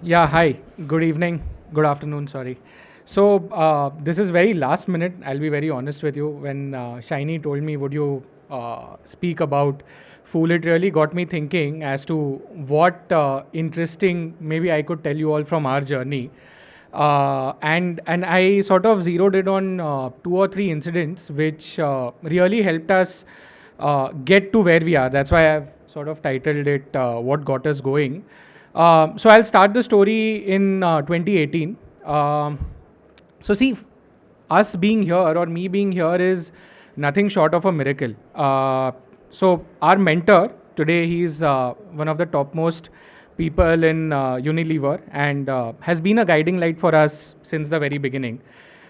Yeah, hi. Good evening. Good afternoon, sorry. So, this is very last minute. I'll be very honest with you. When Shiny told me, would you speak about Fool, it really got me thinking as to what interesting maybe I could tell you all from our journey. And I sort of zeroed in on two or three incidents which really helped us get to where we are. That's why I've sort of titled it What Got Us Going. So I'll start the story in 2018. So see, us being here or me being here is nothing short of a miracle. So our mentor today, he's one of the topmost people in Unilever and has been a guiding light for us since the very beginning.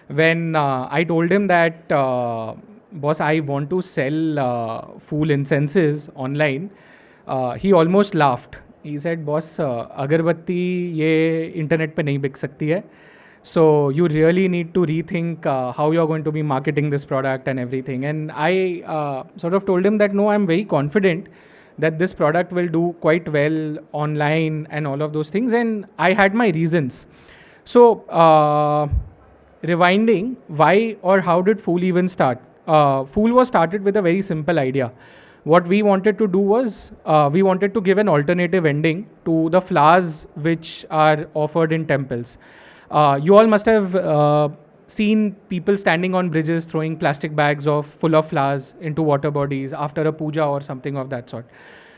When I told him that, boss, I want to sell Fool incenses online, he almost laughed. He said, boss, अगरबत्ती ये internet पे नहीं बिक सकती है. So you really need to rethink how you're going to be marketing this product and everything. And I sort of told him that no, I'm very confident that this product will do quite well online and all of those things. And I had my reasons. So rewinding, why or how did Fool even start? Fool was started with a very simple idea. What we wanted to do was we wanted to give an alternative ending to the flowers which are offered in temples. You all must have seen people standing on bridges throwing plastic bags of full of flowers into water bodies after a puja or something of that sort.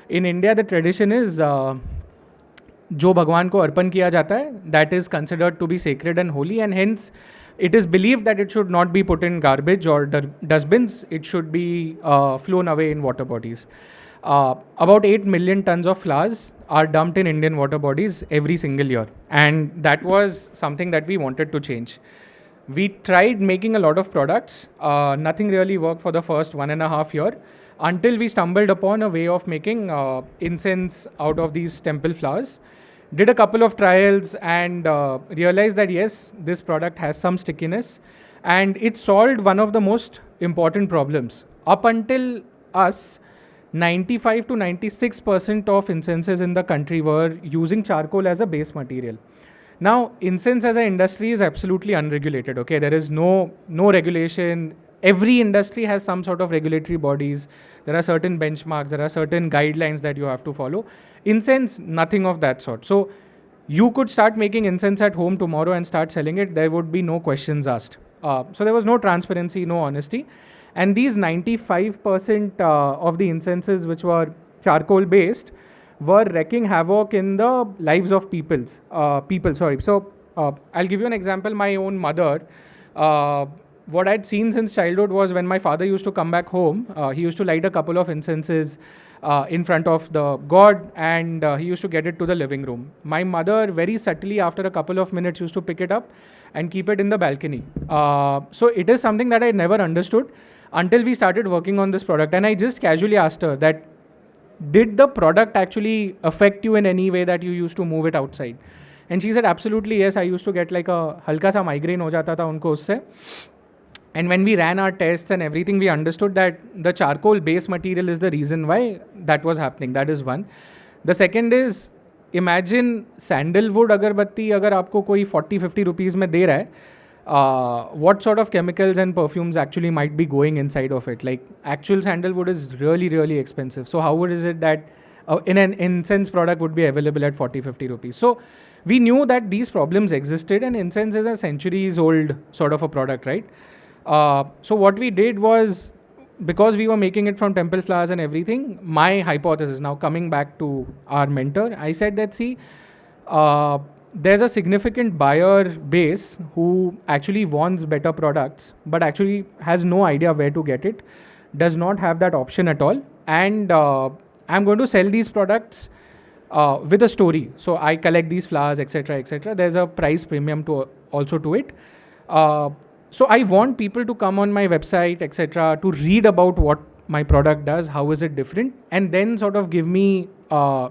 In India, the tradition is जो भगवान को अर्पण किया जाता है, that is considered to be sacred and holy, and hence it is believed that it should not be put in garbage or dustbins. It should be flown away in water bodies. About 8 million tons of flowers are dumped in Indian water bodies every single year, and that was something that we wanted to change. We tried making a lot of products. Nothing really worked for the first 1.5 years until we stumbled upon a way of making incense out of these temple flowers. Did a couple of trials and realized that yes, this product has some stickiness and it solved one of the most important problems. Up until us, 95 to 96% of incenses in the country were using charcoal as a base material. Now, incense as an industry is absolutely unregulated. Okay, there is no regulation. Every industry has some sort of regulatory bodies. There are certain benchmarks. There are certain guidelines that you have to follow. Incense, nothing of that sort. So, you could start making incense at home tomorrow and start selling it. There would be no questions asked. So there was no transparency, no honesty. And these 95% of the incenses which were charcoal based were wreaking havoc in the lives of people. So I'll give you an example. My own mother, what I'd seen since childhood was when my father used to come back home, he used to light a couple of incenses in front of the god, and he used to get it to the living room. My mother very subtly after a couple of minutes used to pick it up and keep it in the balcony. So it is something that I never understood until we started working on this product. And I just casually asked her that, did the product actually affect you in any way that you used to move it outside? And she said, absolutely yes, I used to get like a halka sa migraine ho jata tha unko usse. And when we ran our tests and everything, we understood that the charcoal base material is the reason why that was happening. That is one. The second is, imagine sandalwood agarbatti agar aapko koi 40-50 rupees mein de raha hai, what sort of chemicals and perfumes actually might be going inside of it. Like actual sandalwood is really, really expensive. So how is it that in an incense product would be available at 40-50 rupees? So we knew that these problems existed, and incense is a centuries old sort of a product, right? So what we did was, because we were making it from temple flowers and everything, my hypothesis, now coming back to our mentor, I said that see, there's a significant buyer base who actually wants better products but actually has no idea where to get it, does not have that option at all, and I'm going to sell these products with a story. So I collect these flowers, etc., etc. There's a price premium to also to it. So I want people to come on my website, etc., to read about what my product does, how is it different, and then sort of give me a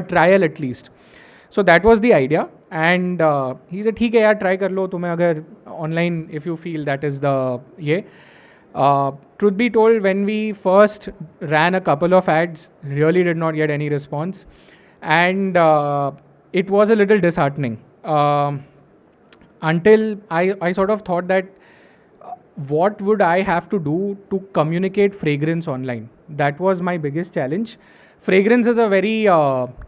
trial at least. So that was the idea. And he said, ठीक है यार, try कर लो तुम्हें अगर online, if you feel that is the ये. Truth be told, when we first ran a couple of ads, really did not get any response. And it was a little disheartening. Until I sort of thought that what would I have to do to communicate fragrance online? That was my biggest challenge. Fragrance is a very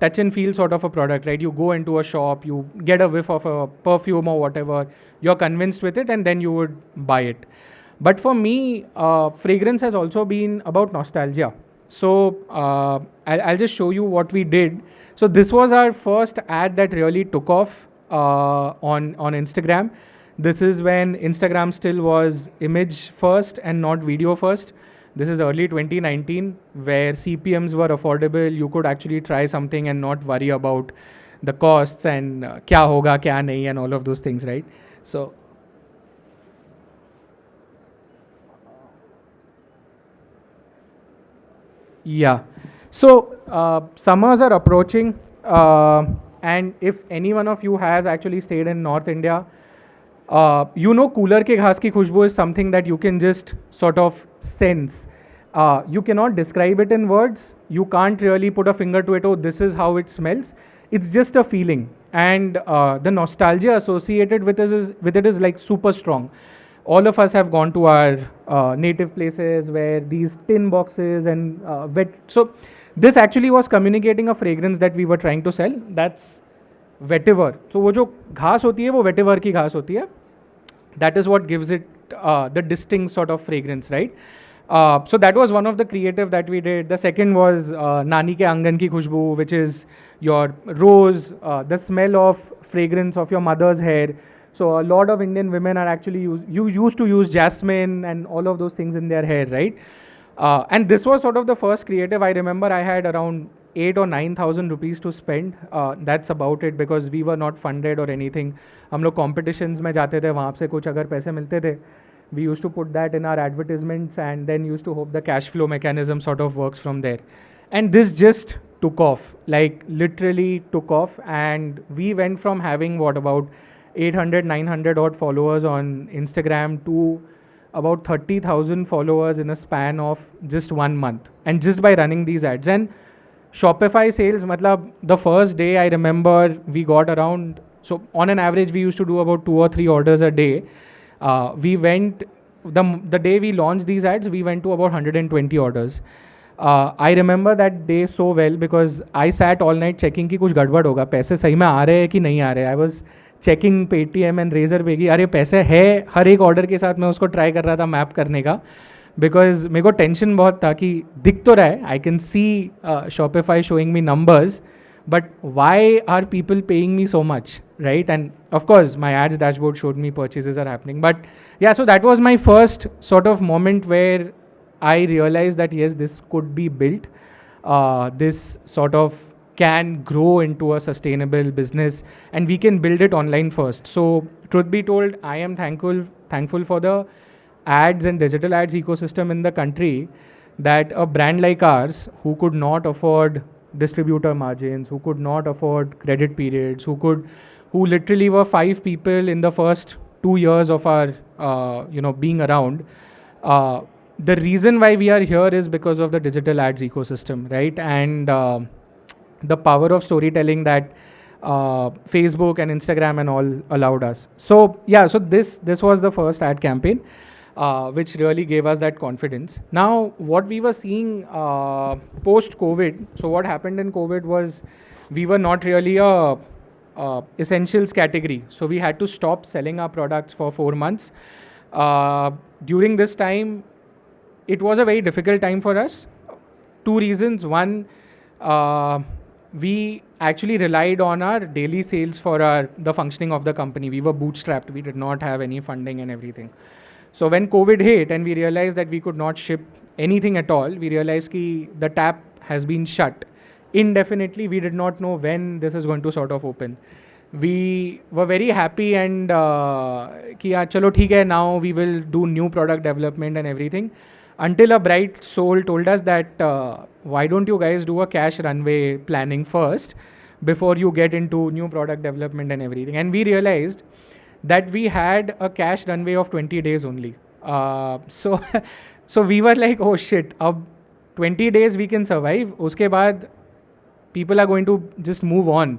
touch and feel sort of a product, right? You go into a shop, you get a whiff of a perfume or whatever, you're convinced with it, and then you would buy it. But for me, fragrance has also been about nostalgia. So I'll just show you what we did. So this was our first ad that really took off on Instagram. This is when Instagram still was image first and not video first. This is early 2019, where CPMs were affordable. You could actually try something and not worry about the costs and kya hoga, kya nahi, and all of those things, right? So yeah. So summers are approaching, and if any one of you has actually stayed in North India, you know, cooler ke ghas ki khushbu is something that you can just sort of sense. You cannot describe it in words. You can't really put a finger to it. Oh, this is how it smells. It's just a feeling, and the nostalgia associated with it is like super strong. All of us have gone to our native places where these tin boxes and wet. So this actually was communicating a fragrance that we were trying to sell. That's vetiver. So वो जो घास होती है वो vetiver की घास होती है. That is what gives it the distinct sort of fragrance, right? So that was one of the creative that we did. The second was Nani ke Angan ki khushbu, which is your rose, the smell of fragrance of your mother's hair. So a lot of Indian women are actually used to use jasmine and all of those things in their hair, right? And this was sort of the first creative. I remember I had around 8 or 9,000 rupees to spend. That's about it, because we were not funded or anything. हम लोग competitions में जाते थे, वहाँ से कुछ अगर पैसे मिलते थे, we used to put that in our advertisements and then used to hope the cash flow mechanism sort of works from there. And this just took off, like literally took off, and we went from having about 800, 900 odd followers on Instagram to about 30,000 followers in a span of just 1 month, and just by running these ads. And Shopify sales, matlab, the first day I remember we got around, so on an average we used to do about 2 or 3 orders a day. We went, the day we launched these ads, we went to about 120 orders. I remember that day so well because I sat all night checking कि कुछ गड़बड़ होगा, पैसे सही में आ रहे हैं कि नहीं आ रहे हैं. I was checking Paytm and Razor पे कि अरे पैसे है, हर एक ऑर्डर के साथ मैं उसको ट्राई कर रहा था मैप करने का, बिकॉज मेरे को टेंशन बहुत था कि दिख तो रहा है, I can see Shopify showing me numbers, but why are people paying me so much, right? And of course my ads dashboard showed me purchases are happening. But yeah, so that was my first sort of moment where I realized that yes, this could be built. This sort of can grow into a sustainable business, and we can build it online first. So truth be told, I am thankful for the ads and digital ads ecosystem in the country, that a brand like ours, who could not afford distributor margins, who could not afford credit periods, who literally were 5 people in the first 2 years of our being around. The reason why we are here is because of the digital ads ecosystem, right? And the power of storytelling that Facebook and Instagram and all allowed us. So yeah, so this was the first ad campaign, which really gave us that confidence. Now, what we were seeing post-COVID, so what happened in COVID was we were not really a essentials category. So we had to stop selling our products for 4 months. During this time, it was a very difficult time for us. 2 reasons. One, we actually relied on our daily sales for the functioning of the company. We were bootstrapped. We did not have any funding and everything. So when COVID hit and we realized that we could not ship anything at all, we realized that the tap has been shut indefinitely. We did not know when this is going to sort of open. We were very happy and कि यार चलो ठीक है, now we will do new product development and everything, until a bright soul told us that why don't you guys do a cash runway planning first before you get into new product development and everything. And we realized that we had a cash runway of 20 days only. So we were like, oh shit, अब 20 days we can survive, उसके बाद people are going to just move on.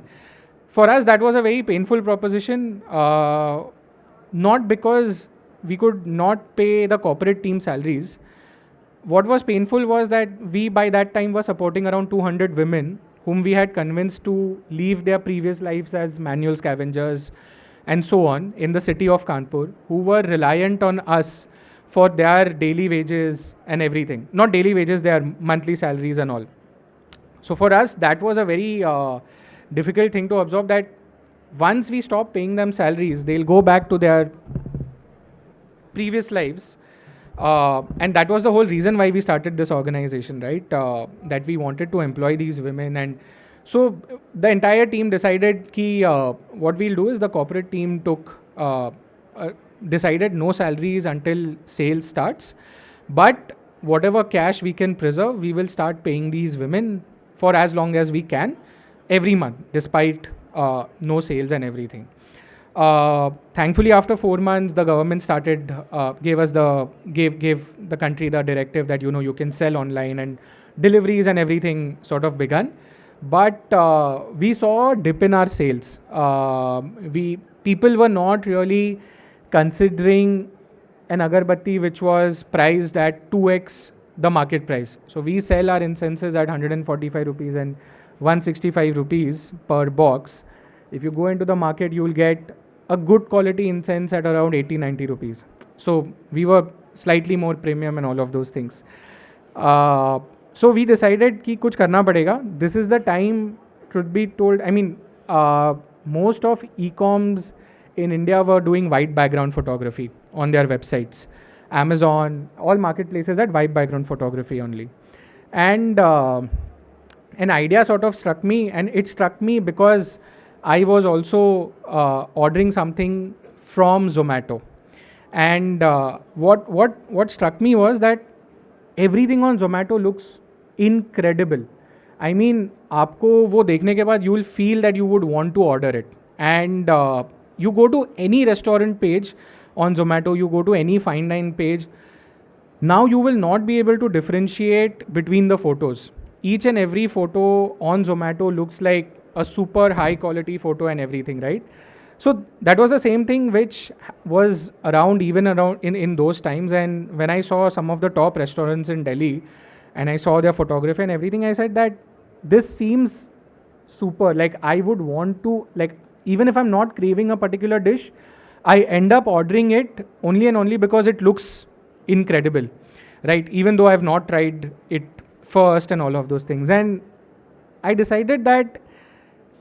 For us, that was a very painful proposition, not because we could not pay the corporate team salaries. What was painful was that we, by that time, were supporting around 200 women whom we had convinced to leave their previous lives as manual scavengers and so on in the city of Kanpur, who were reliant on us for their daily wages and everything. Not daily wages, their monthly salaries and all. So for us, that was a very difficult thing to absorb, that once we stop paying them salaries, they'll go back to their previous lives. And that was the whole reason why we started this organization, right? That we wanted to employ these women. And so the entire team decided ki, what we'll do is the corporate team decided no salaries until sales starts. But whatever cash we can preserve, we will start paying these women for as long as we can every month, despite no sales and everything. Thankfully, after 4 months, the government started gave the country the directive that you can sell online, and deliveries and everything sort of begun. But we saw a dip in our sales. People were not really considering an agarbatti which was priced at 2x the market price. So we sell our incenses at 145 rupees and 165 rupees per box. If you go into the market, you will get a good quality incense at around 80-90 rupees. So we were slightly more premium and all of those things. So we decided कि कुछ करना पड़ेगा. This is the time, truth be told, I mean, most of e-coms in India were doing white background photography on their websites. Amazon, all marketplaces had white background photography only. And an idea sort of struck me, and it struck me because I was also ordering something from Zomato. And what struck me was that everything on Zomato looks incredible. I mean, आपको वो देखने के बाद you will feel that you would want to order it. And you go to any restaurant page on Zomato, you go to any fine dine page, now you will not be able to differentiate between the photos. Each and every photo on Zomato looks like a super high quality photo and everything, right? So that was the same thing which was around in those times. And when I saw some of the top restaurants in Delhi and I saw their photography and everything, I said that this seems super. Like, I would want to, like, even if I'm not craving a particular dish, I end up ordering it only and only because it looks incredible, right? Even though I've not tried it first and all of those things. And I decided that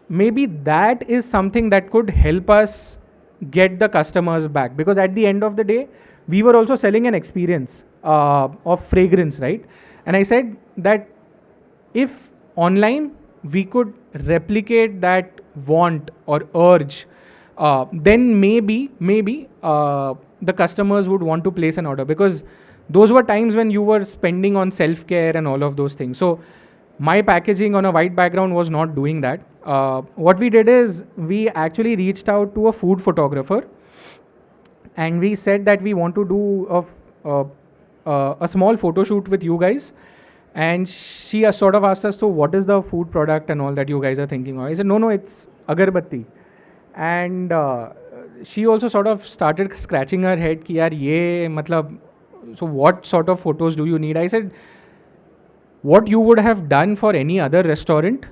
maybe that is something that could help us get the customers back, because at the end of the day, we were also selling an experience of fragrance, right? And I said that if online we could replicate that want or urge, then maybe the customers would want to place an order, because those were times when you were spending on self-care and all of those things. So my packaging on a white background was not doing that. What we did is we actually reached out to a food photographer and we said that we want to do a small photo shoot with you guys. And she sort of asked us, so what is the food product and all that you guys are thinking of? I said, no, it's agarbatti. And she also sort of started scratching her head ki yaar ye matlab, so what sort of photos do you need? I said, what you would have done for any other restaurant,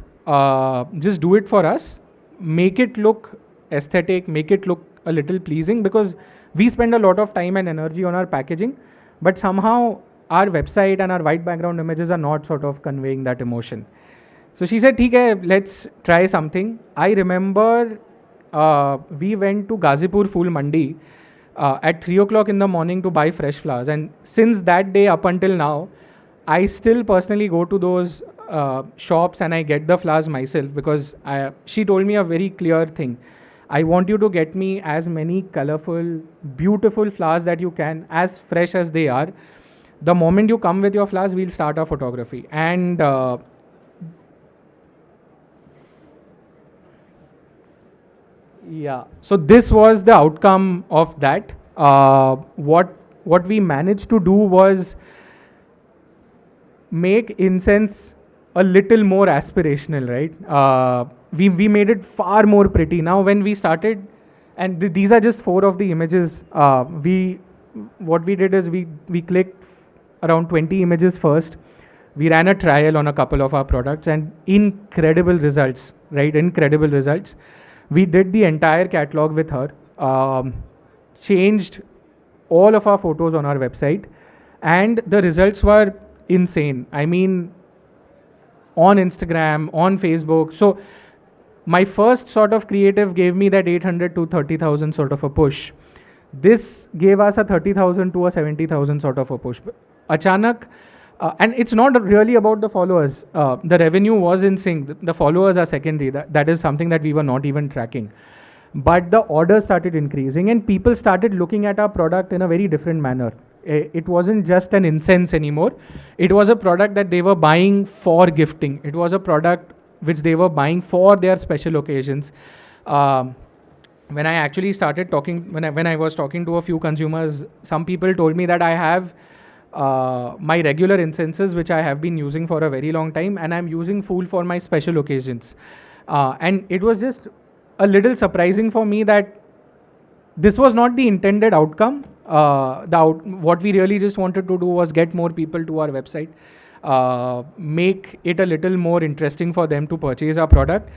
just do it for us. Make it look aesthetic, make it look a little pleasing, because we spend a lot of time and energy on our packaging, but somehow our website and our white background images are not sort of conveying that emotion. So she said, "Theek hai, let's try something." I remember we went to Ghazipur Phool Mandi at 3 o'clock in the morning to buy fresh flowers. And since that day up until now, I still personally go to those shops and I get the flowers myself, because she told me a very clear thing. I want you to get me as many colorful, beautiful flowers that you can, as fresh as they are. The moment you come with your flowers, we'll start our photography. And yeah, so this was the outcome of that. What we managed to do was make incense a little more aspirational, right? we made it far more pretty. Now when we started, and these are just 4 of the images. We what we did is we clicked around 20 images first. We ran a trial on a couple of our products, and incredible results, right? Incredible results. We did the entire catalog with her, changed all of our photos on our website, and the results were insane. I mean, on Instagram, on Facebook. So my first sort of creative gave me that 800 to 30,000 sort of a push. This gave us a 30,000 to a 70,000 sort of a push. Achanak, and it's not really about the followers. The revenue was in sync. The followers are secondary. That is something that we were not even tracking. But the orders started increasing, and people started looking at our product in a very different manner. It wasn't just an incense anymore. It was a product that they were buying for gifting. It was a product which they were buying for their special occasions. When I actually started talking, when I was talking to a few consumers, some people told me that I have my regular incenses, which I have been using for a very long time, and I'm using Fool for my special occasions. And it was just a little surprising for me that this was not the intended outcome. What we really just wanted to do was get more people to our website, make it a little more interesting for them to purchase our product.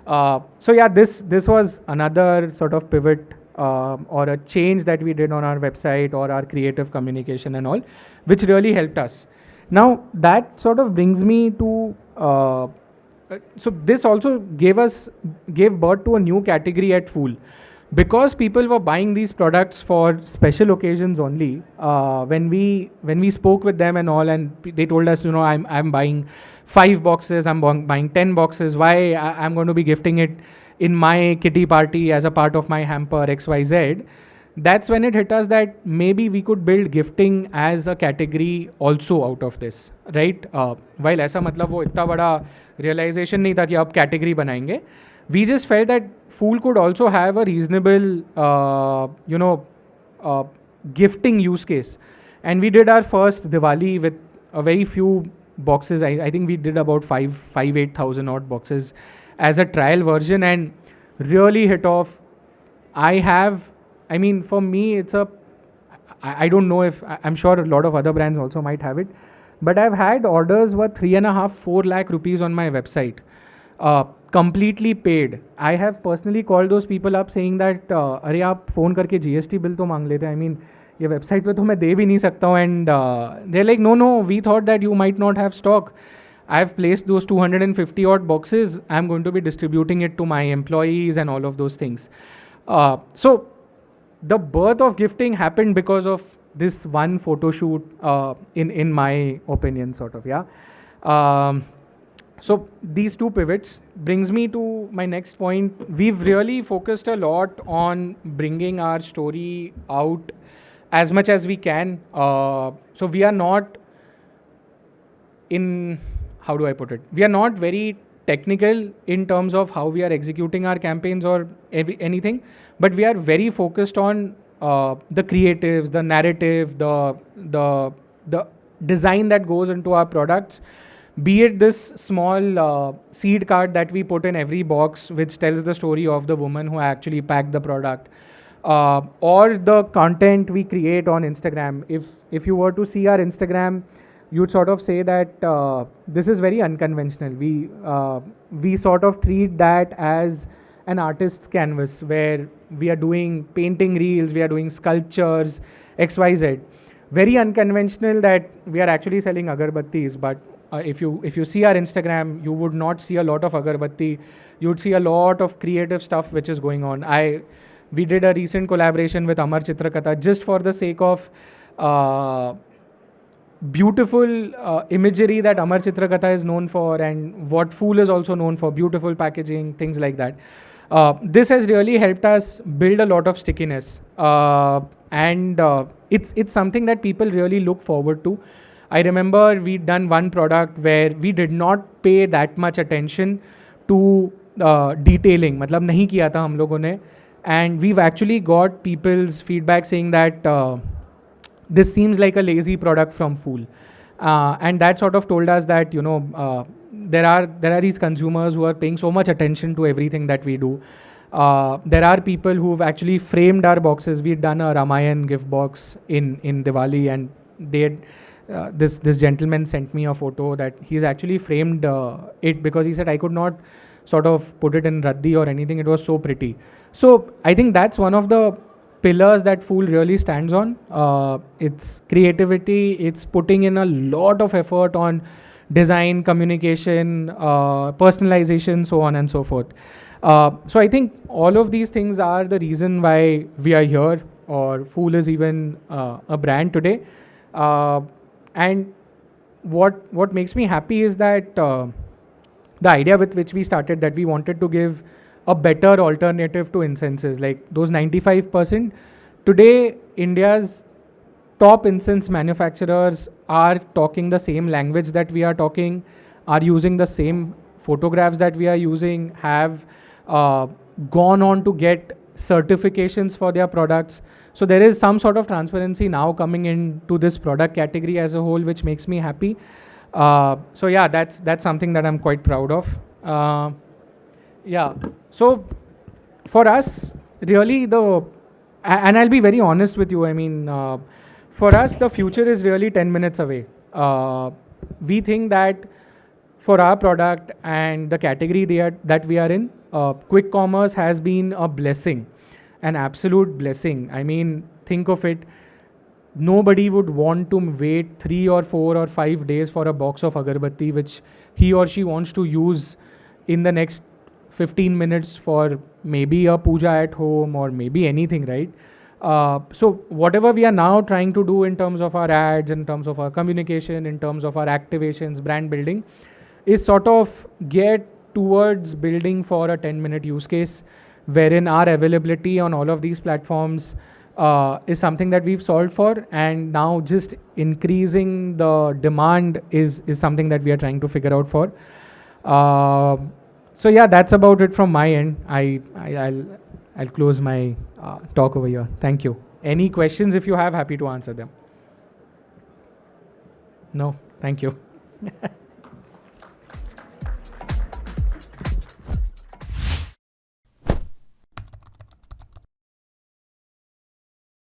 So yeah, this was another sort of pivot or a change that we did on our website or our creative communication and all, which really helped us. Now that sort of brings me to so this also gave birth to a new category at Fool. Because people were buying these products for special occasions only, when we spoke with them and all, and they told us, I'm buying 5 boxes, I'm buying 10 boxes. Why I'm going to be gifting it in my kitty party as a part of my hamper XYZ. That's when it hit us that maybe we could build gifting as a category also out of this, right? While ऐसा मतलब वो इतना बड़ा realization नहीं था कि अब category बनाएंगे. We just felt that Fool could also have a reasonable, gifting use case. And we did our first Diwali with a very few boxes. I think we did about 8,000 odd boxes as a trial version, and really hit off. For me, I don't know if, I'm sure a lot of other brands also might have it, but I've had orders worth 3.5-4 lakh rupees on my website. Completely paid. I have personally called those people up saying that अरे आप phone करके GST bill तो मांग लेते हैं. I mean, ये website पे तो मैं दे भी नहीं सकता हूँ. And they're like, no, we thought that you might not have stock. I've placed those 250 odd boxes. I'm going to be distributing it to my employees and all of those things. So the birth of gifting happened because of this one photo shoot, in my opinion, sort of, yeah. So these two pivots brings me to my next point. We've really focused a lot on bringing our story out as much as we can. So we are not how do I put it? We are not very technical in terms of how we are executing our campaigns or anything, but we are very focused on the creatives, the narrative, the design that goes into our products. Be it this small seed card that we put in every box, which tells the story of the woman who actually packed the product, or the content we create on Instagram. If you were to see our Instagram, you'd sort of say that this is very unconventional. We sort of treat that as an artist's canvas where we are doing painting reels, we are doing sculptures, XYZ. Very unconventional that we are actually selling agarbattis, but if you see our Instagram, you would not see a lot of agarbatti. You'd see a lot of creative stuff which is going on. We did a recent collaboration with Amar Chitrakatha just for the sake of beautiful imagery that Amar Chitrakatha is known for, and what Fool is also known for, beautiful packaging, things like that. This has really helped us build a lot of stickiness, and it's something that people really look forward to. I remember we'd done one product where we did not pay that much attention to detailing. मतलब नहीं किया था हम लोगों ने, and we've actually got people's feedback saying that this seems like a lazy product from Fool, and that sort of told us that there are these consumers who are paying so much attention to everything that we do. There are people who've actually framed our boxes. We've done a Ramayan gift box in Diwali, and they had, this gentleman sent me a photo that he's actually framed it, because he said I could not sort of put it in Raddi or anything. It was so pretty. So I think that's one of the pillars that Fool really stands on. It's creativity. It's putting in a lot of effort on design, communication, personalization, so on and so forth. So I think all of these things are the reason why we are here, or Fool is even a brand today. And what makes me happy is that the idea with which we started, that we wanted to give a better alternative to incenses, like those 95%. Today, India's top incense manufacturers are talking the same language that we are talking, are using the same photographs that we are using, have gone on to get certifications for their products. So there is some sort of transparency now coming into this product category as a whole, which makes me happy. So yeah, that's something that I'm quite proud of. Yeah. So for us, really and I'll be very honest with you. I mean, for us, the future is really 10 minutes away. We think that for our product and the category that we are in, quick commerce has been a blessing, an absolute blessing. I mean, think of it. Nobody would want to wait 3 or 4 or 5 days for a box of agarbatti, which he or she wants to use in the next 15 minutes for maybe a puja at home or maybe anything, right? So whatever we are now trying to do in terms of our ads, in terms of our communication, in terms of our activations, brand building, is sort of get towards building for a 10-minute use case, wherein our availability on all of these platforms is something that we've solved for, and now just increasing the demand is something that we are trying to figure out for. So yeah, that's about it from my end. I'll close my talk over here. Thank you. Any questions if you have, happy to answer them. No, thank you.